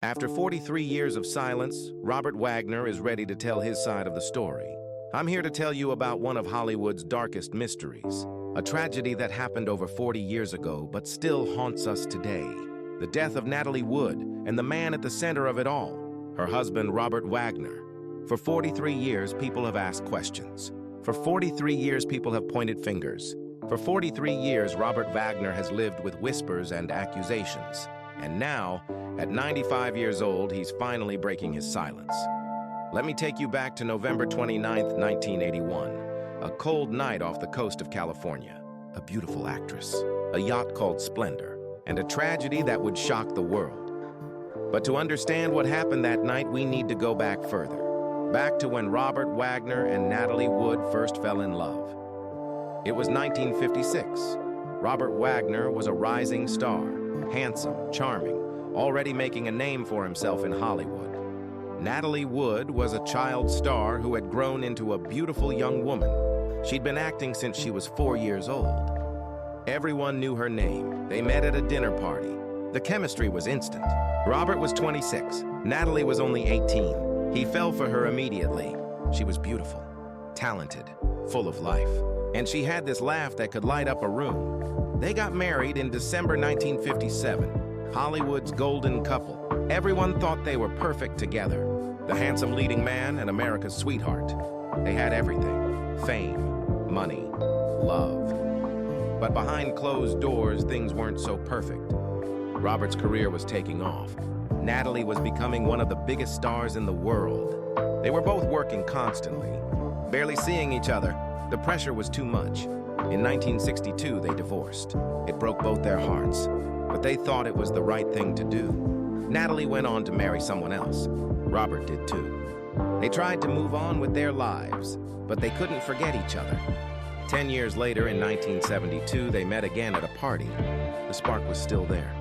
After 43 years of silence, Robert Wagner is ready to tell his side of the story. I'm here to tell you about one of Hollywood's darkest mysteries, a tragedy that happened over 40 years ago but still haunts us today. The death of Natalie Wood and the man at the center of it all, her husband Robert Wagner. For 43 years, people have asked questions. For 43 years, people have pointed fingers. For 43 years, Robert Wagner has lived with whispers and accusations. And now, at 95 years old, he's finally breaking his silence. Let me take you back to November 29th, 1981, a cold night off the coast of California. A beautiful actress, a yacht called Splendour, and a tragedy that would shock the world. But to understand what happened that night, we need to go back further. Back to when Robert Wagner and Natalie Wood first fell in love. It was 1956. Robert Wagner was a rising star, handsome, charming, already making a name for himself in Hollywood. Natalie Wood was a child star who had grown into a beautiful young woman. She'd been acting since she was 4 years old. Everyone knew her name. They met at a dinner party. The chemistry was instant. Robert was 26. Natalie was only 18. He fell for her immediately. She was beautiful, talented, full of life. And she had this laugh that could light up a room. They got married in December 1957, Hollywood's golden couple. Everyone thought they were perfect together. The handsome leading man and America's sweetheart. They had everything: fame, money, love. But behind closed doors, things weren't so perfect. Robert's career was taking off. Natalie was becoming one of the biggest stars in the world. They were both working constantly, barely seeing each other. The pressure was too much. In 1962, they divorced. It broke both their hearts, but they thought it was the right thing to do. Natalie went on to marry someone else. Robert did too. They tried to move on with their lives, but they couldn't forget each other. 10 years later, in 1972, they met again at a party. The spark was still there.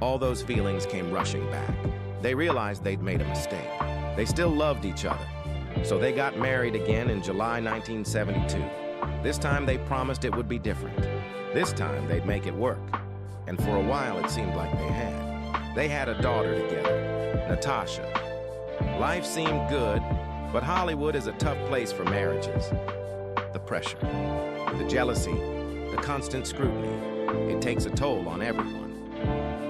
All those feelings came rushing back. They realized they'd made a mistake. They still loved each other. So they got married again in July 1972. This time they promised it would be different. This time they'd make it work. And for a while it seemed like they had. They had a daughter together, Natasha. Life seemed good, but Hollywood is a tough place for marriages. The pressure, the jealousy, the constant scrutiny. It takes a toll on everyone.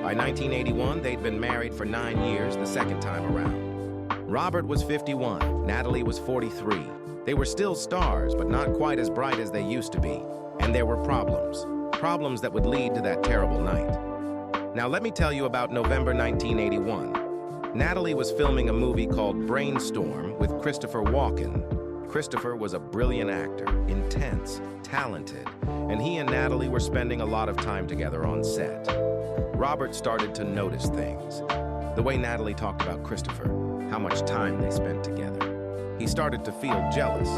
By 1981, they'd been married for 9 years the second time around. Robert was 51, Natalie was 43. They were still stars, but not quite as bright as they used to be. And there were problems that would lead to that terrible night. Now let me tell you about November 1981. Natalie was filming a movie called Brainstorm with Christopher Walken. Christopher was a brilliant actor, intense, talented, and he and Natalie were spending a lot of time together on set. Robert started to notice things. The way Natalie talked about Christopher, how much time they spent together. He started to feel jealous,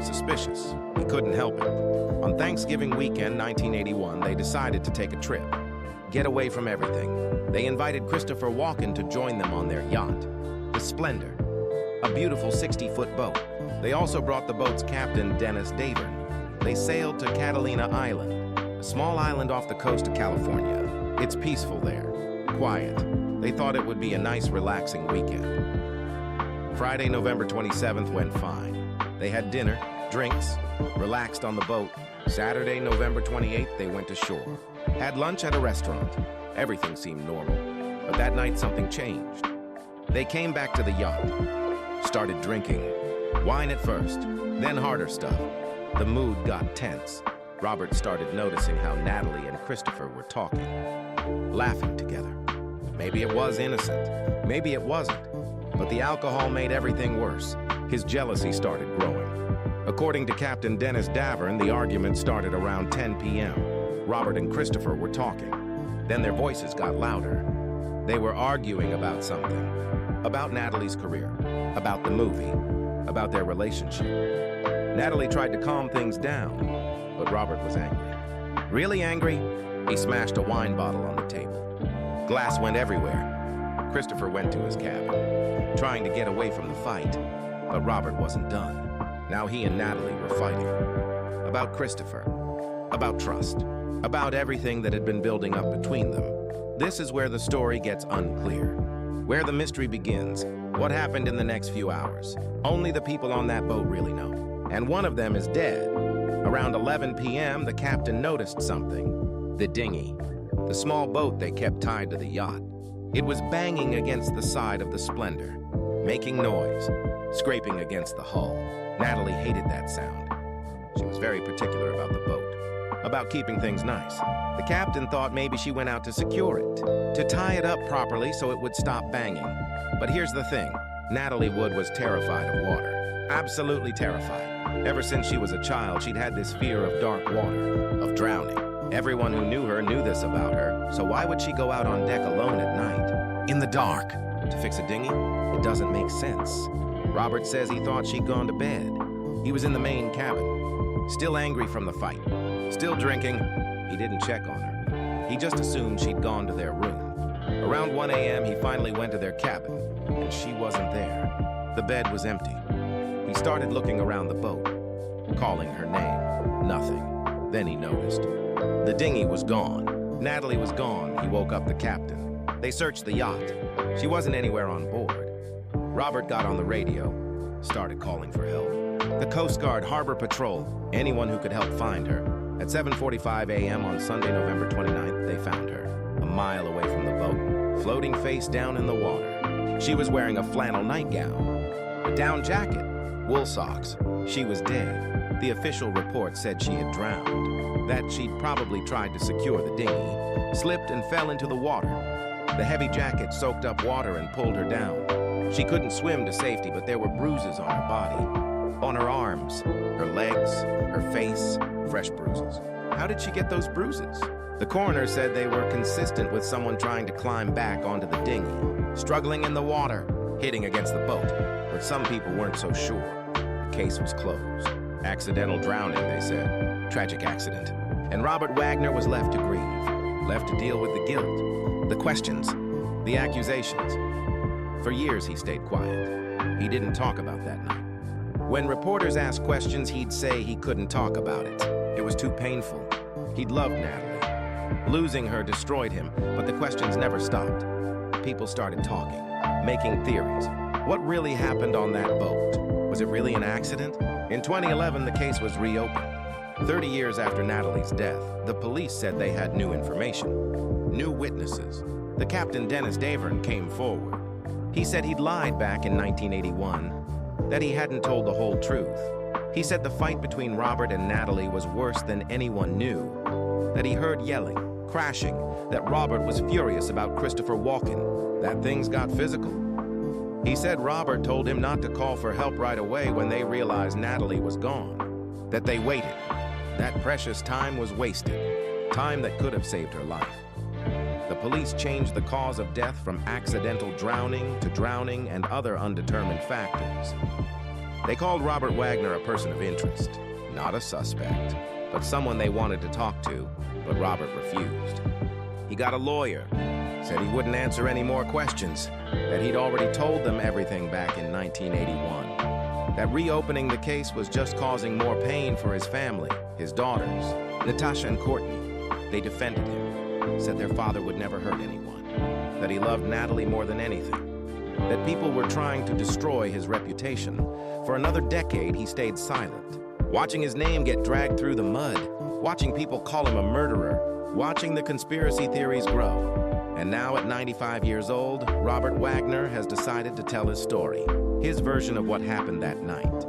suspicious. He couldn't help it. On Thanksgiving weekend 1981, they decided to take a trip. Get away from everything. They invited Christopher Walken to join them on their yacht, the Splendour, a beautiful 60-foot boat. They also brought the boat's captain, Dennis Davern. They sailed to Catalina Island, a small island off the coast of California. It's peaceful there, quiet. They thought it would be a nice, relaxing weekend. Friday, November 27th went fine. They had dinner, drinks, relaxed on the boat. Saturday, November 28th, they went to shore. Had lunch at a restaurant. Everything seemed normal. But that night, something changed. They came back to the yacht, started drinking. Wine at first, then harder stuff. The mood got tense. Robert started noticing how Natalie and Christopher were talking, laughing together. Maybe it was innocent, maybe it wasn't, but the alcohol made everything worse. His jealousy started growing. According to Captain Dennis Davern, the argument started around 10 p.m. Robert and Christopher were talking. Then their voices got louder. They were arguing about something, about Natalie's career, about the movie, about their relationship. Natalie tried to calm things down, but Robert was angry. Really angry, he smashed a wine bottle on the table. Glass went everywhere. Christopher went to his cabin, trying to get away from the fight, but Robert wasn't done. Now he and Natalie were fighting. About Christopher, about trust, about everything that had been building up between them. This is where the story gets unclear. Where the mystery begins, what happened in the next few hours, only the people on that boat really know. And one of them is dead. Around 11 p.m., the captain noticed something. The dinghy, the small boat they kept tied to the yacht. It was banging against the side of the Splendour, making noise, scraping against the hull. Natalie hated that sound. She was very particular about the boat, about keeping things nice. The captain thought maybe she went out to secure it, to tie it up properly so it would stop banging. But here's the thing, Natalie Wood was terrified of water, absolutely terrified. Ever since she was a child, she'd had this fear of dark water, of drowning. Everyone who knew her knew this about her, so why would she go out on deck alone at night, in the dark, to fix a dinghy? It doesn't make sense. Robert says he thought she'd gone to bed. He was in the main cabin, still angry from the fight, still drinking. He didn't check on her. He just assumed she'd gone to their room. Around 1 a.m., he finally went to their cabin, and she wasn't there. The bed was empty. He started looking around the boat, calling her name. Nothing. Then he noticed. The dinghy was gone. Natalie was gone. He woke up the captain. They searched the yacht. She wasn't anywhere on board. Robert got on the radio, started calling for help. The Coast Guard, Harbor Patrol, anyone who could help find her. At 7:45 a.m. on Sunday, November 29th, they found her, a mile away from the boat, floating face down in the water. She was wearing a flannel nightgown, a down jacket, wool socks. She was dead. The official report said she had drowned, that she'd probably tried to secure the dinghy, slipped and fell into the water. The heavy jacket soaked up water and pulled her down. She couldn't swim to safety, but there were bruises on her body, on her arms, her legs, her face, fresh bruises. How did she get those bruises? The coroner said they were consistent with someone trying to climb back onto the dinghy, struggling in the water, hitting against the boat. But some people weren't so sure. The case was closed. Accidental drowning, they said. Tragic accident. And Robert Wagner was left to grieve, left to deal with the guilt, the questions, the accusations. For years, he stayed quiet. He didn't talk about that night. When reporters asked questions, he'd say he couldn't talk about it. It was too painful. He'd loved Natalie. Losing her destroyed him, but the questions never stopped. People started talking, making theories. What really happened on that boat? Was it really an accident? In 2011, the case was reopened. 30 years after Natalie's death, the police said they had new information, new witnesses. The captain, Dennis Davern, came forward. He said he'd lied back in 1981, that he hadn't told the whole truth. He said the fight between Robert and Natalie was worse than anyone knew, that he heard yelling, crashing, that Robert was furious about Christopher Walken, that things got physical. He said Robert told him not to call for help right away when they realized Natalie was gone, that they waited. That precious time was wasted, time that could have saved her life. The police changed the cause of death from accidental drowning to drowning and other undetermined factors. They called Robert Wagner a person of interest, not a suspect, but someone they wanted to talk to, but Robert refused. He got a lawyer, said he wouldn't answer any more questions, that he'd already told them everything back in 1981, that reopening the case was just causing more pain for his family, his daughters, Natasha and Courtney. They defended him, said their father would never hurt anyone, that he loved Natalie more than anything, that people were trying to destroy his reputation. For another decade, he stayed silent, watching his name get dragged through the mud, watching people call him a murderer, watching the conspiracy theories grow. And now at 95 years old, Robert Wagner has decided to tell his story, his version of what happened that night.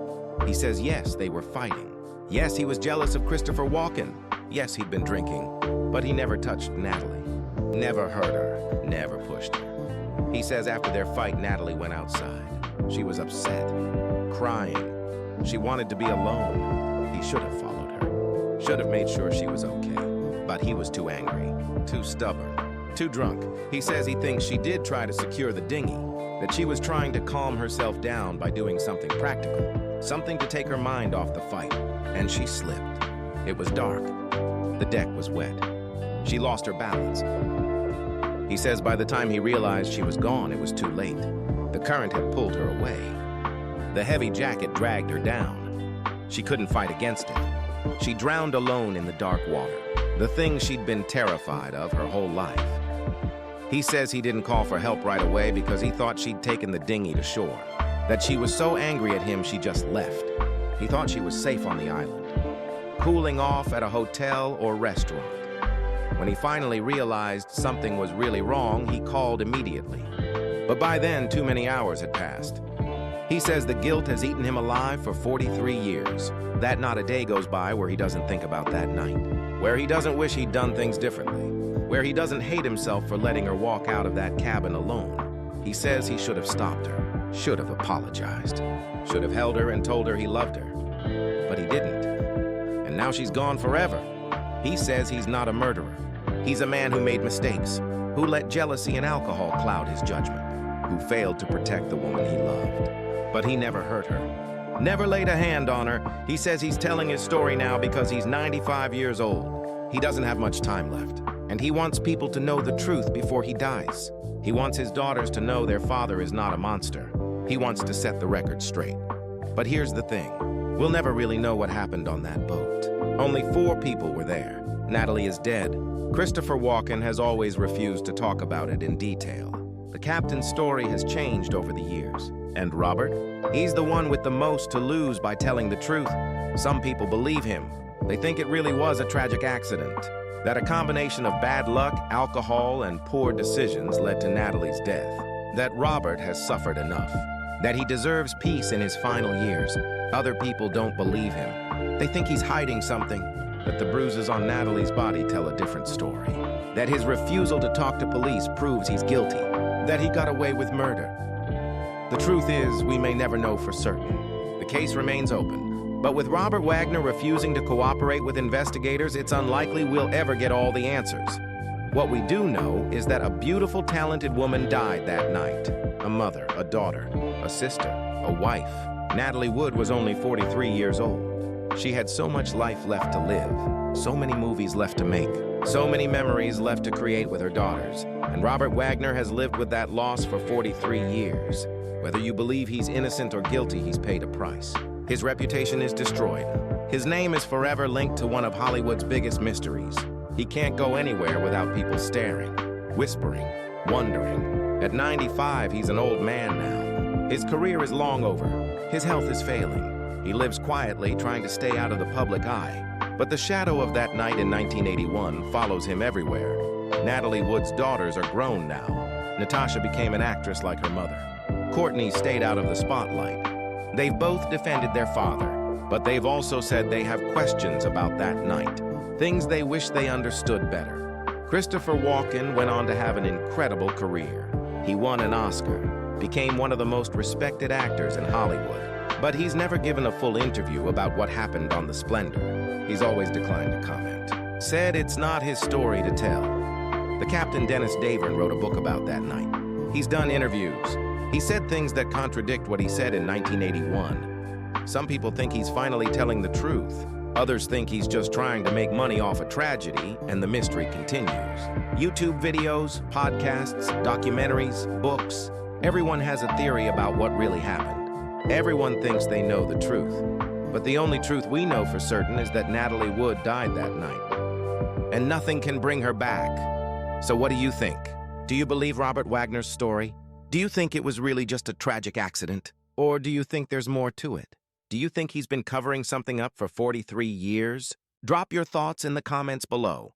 He says yes, they were fighting. Yes, he was jealous of Christopher Walken. Yes, he'd been drinking, but he never touched Natalie, never hurt her, never pushed her. He says after their fight, Natalie went outside. She was upset, crying. She wanted to be alone. He should have followed her, should have made sure she was okay. But he was too angry, too stubborn, too drunk. He says he thinks she did try to secure the dinghy, that she was trying to calm herself down by doing something practical, something to take her mind off the fight, and she slipped. It was dark. The deck was wet. She lost her balance. He says by the time he realized she was gone, it was too late. The current had pulled her away. The heavy jacket dragged her down. She couldn't fight against it. She drowned alone in the dark water, the thing she'd been terrified of her whole life. He says he didn't call for help right away because he thought she'd taken the dinghy to shore, that she was so angry at him she just left. He thought she was safe on the island, cooling off at a hotel or restaurant. When he finally realized something was really wrong, he called immediately. But by then, too many hours had passed. He says the guilt has eaten him alive for 43 years. That not a day goes by where he doesn't think about that night, where he doesn't wish he'd done things differently, where he doesn't hate himself for letting her walk out of that cabin alone. He says he should have stopped her, should have apologized, should have held her and told her he loved her. But he didn't. And now she's gone forever. He says he's not a murderer. He's a man who made mistakes, who let jealousy and alcohol cloud his judgment, who failed to protect the woman he loved. But he never hurt her, never laid a hand on her. He says he's telling his story now because he's 95 years old. He doesn't have much time left, and he wants people to know the truth before he dies. He wants his daughters to know their father is not a monster. He wants to set the record straight. But here's the thing. We'll never really know what happened on that boat. Only 4 people were there. Natalie is dead. Christopher Walken has always refused to talk about it in detail. The captain's story has changed over the years. And Robert? He's the one with the most to lose by telling the truth. Some people believe him. They think it really was a tragic accident, that a combination of bad luck, alcohol, and poor decisions led to Natalie's death, that Robert has suffered enough, that he deserves peace in his final years. Other people don't believe him. They think he's hiding something, that the bruises on Natalie's body tell a different story, that his refusal to talk to police proves he's guilty, that he got away with murder. The truth is, we may never know for certain. The case remains open. But with Robert Wagner refusing to cooperate with investigators, it's unlikely we'll ever get all the answers. What we do know is that a beautiful, talented woman died that night. A mother, a daughter, a sister, a wife. Natalie Wood was only 43 years old. She had so much life left to live, so many movies left to make, so many memories left to create with her daughters. And Robert Wagner has lived with that loss for 43 years. Whether you believe he's innocent or guilty, he's paid a price. His reputation is destroyed. His name is forever linked to one of Hollywood's biggest mysteries. He can't go anywhere without people staring, whispering, wondering. At 95, he's an old man now. His career is long over. His health is failing. He lives quietly, trying to stay out of the public eye. But the shadow of that night in 1981 follows him everywhere. Natalie Wood's daughters are grown now. Natasha became an actress like her mother. Courtney stayed out of the spotlight. They've both defended their father, but they've also said they have questions about that night, things they wish they understood better. Christopher Walken went on to have an incredible career. He won an Oscar, became one of the most respected actors in Hollywood, but he's never given a full interview about what happened on the Splendour. He's always declined to comment. Said it's not his story to tell. The captain Dennis Davern wrote a book about that night. He's done interviews. He said things that contradict what he said in 1981. Some people think he's finally telling the truth. Others think he's just trying to make money off a tragedy, and the mystery continues. YouTube videos, podcasts, documentaries, books. Everyone has a theory about what really happened. Everyone thinks they know the truth. But the only truth we know for certain is that Natalie Wood died that night. And nothing can bring her back. So what do you think? Do you believe Robert Wagner's story? Do you think it was really just a tragic accident? Or do you think there's more to it? Do you think he's been covering something up for 43 years? Drop your thoughts in the comments below.